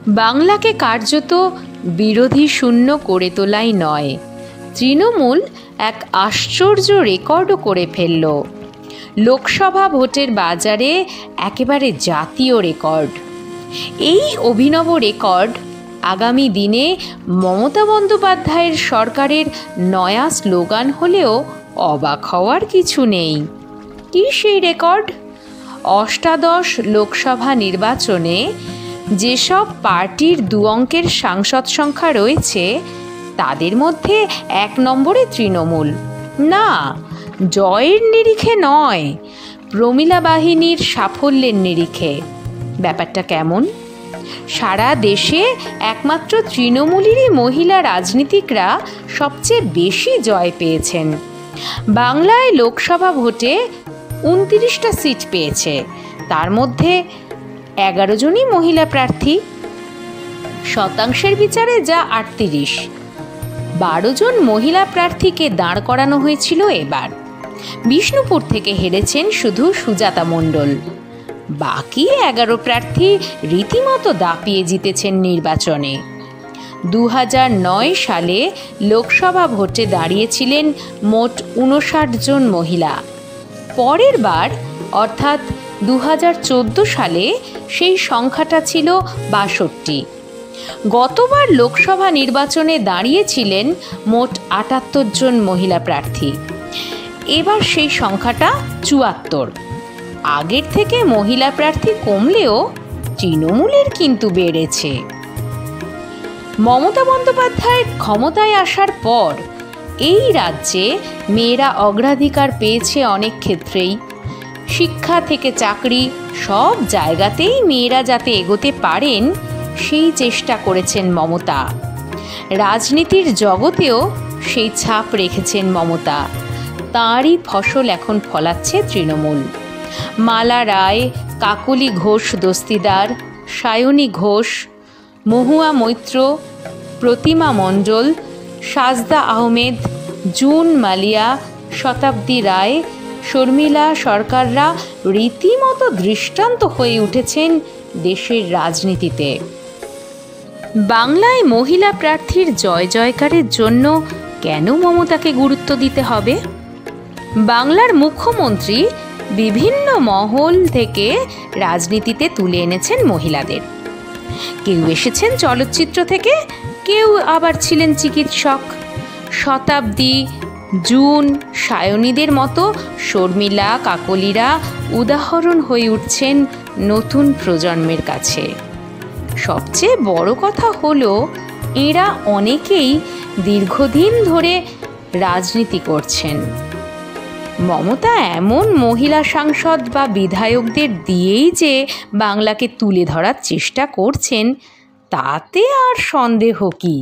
বাংলাকে কার্যত বিরোধী শূন্য করে তোলাই নয়, তৃণমূল এক আশ্চর্য রেকর্ডও করে ফেলল। লোকসভা ভোটের বাজারে একেবারে জাতীয় রেকর্ড। এই অভিনব রেকর্ড আগামী দিনে মমতা বন্দ্যোপাধ্যায়ের সরকারের নয়া স্লোগান হলেও অবাক হওয়ার কিছু নেই। কী সেই রেকর্ড? অষ্টাদশ লোকসভা নির্বাচনে যেসব পার্টির 2 অঙ্কের সাংসদ সংখ্যা রয়েছে তাদের মধ্যে 1 নম্বরে তৃণমূল। না, জয়ের নিরিখে নয়, প্রমীলা বাহিনীর সাফল্যের নিরিখে। ব্যাপারটা কেমন? সারা দেশে একমাত্র তৃণমূলেরই মহিলা রাজনীতিকরা সবচেয়ে বেশি জয় পেয়েছেন। বাংলায় লোকসভা ভোটে 29টা সিট পেয়েছে, তার মধ্যে 11 জনই মহিলা প্রার্থী। শতাংশের বিচারে যা 38, 12 জন মহিলা প্রার্থীকে দাঁড় করানো হয়েছিল এবার। বিষ্ণুপুর থেকে হেরেছেন শুধু সুজাতা মণ্ডল। বাকি 11 প্রার্থী রীতিমতো দাপিয়ে জিতেছেন নির্বাচনে। 2009 সালে লোকসভা ভোটে দাঁড়িয়েছিলেন মোট 59 জন মহিলা। পরের বার অর্থাৎ 2014 সালে সেই সংখ্যাটা ছিল 62। গতবার লোকসভা নির্বাচনে দাঁড়িয়েছিলেন মোট 78 জন মহিলা প্রার্থী। এবার সেই সংখ্যাটা 74। আগের থেকে মহিলা প্রার্থী কমলেও তৃণমূলের কিন্তু বেড়েছে। মমতা বন্দ্যোপাধ্যায়ের ক্ষমতায় আসার পর এই রাজ্যে মেয়েরা অগ্রাধিকার পেয়েছে অনেক ক্ষেত্রেই। শিক্ষা থেকে চাকরি সব জায়গাতেই মেয়েরা যাতে এগোতে পারেন সেই চেষ্টা করেছেন মমতা। রাজনীতির জগতেও সেই ছাপ রেখেছেন মমতা। তাঁরই ফসল এখন ফলাচ্ছে তৃণমূল। মালা রায়, কাকলি ঘোষ দস্তিদার, সায়নী ঘোষ, মহুয়া মৈত্র, প্রতিমা মণ্ডল, সাজদা আহমেদ, জুন মালিয়া, শতাব্দী রায়, শর্মিলা সরকাররা রীতিমতো দৃষ্টান্ত হয়ে উঠেছেন দেশের রাজনীতিতে। বাংলায় মহিলা প্রার্থীর জয় জয়কারের জন্য কেন মমতাকে গুরুত্ব দিতে হবে? বাংলার মুখ্যমন্ত্রী বিভিন্ন মহল থেকে রাজনীতিতে তুলে এনেছেন মহিলাদের। কেউ এসেছেন চলচ্চিত্র থেকে, কেউ আবার ছিলেন চিকিৎসক। শতাব্দী, জুন, সায়নীদের মতো শর্মিলা, কাকলিরা উদাহরণ হয়ে উঠছেন নতুন প্রজন্মের কাছে। সবচেয়ে বড় কথা হলো এরা অনেকেই দীর্ঘদিন ধরে রাজনীতি করছেন। মমতা এমন মহিলা সাংসদ বা বিধায়কদের দিয়েই যে বাংলাকে তুলে ধরার চেষ্টা করছেন তাতে আর সন্দেহ কি?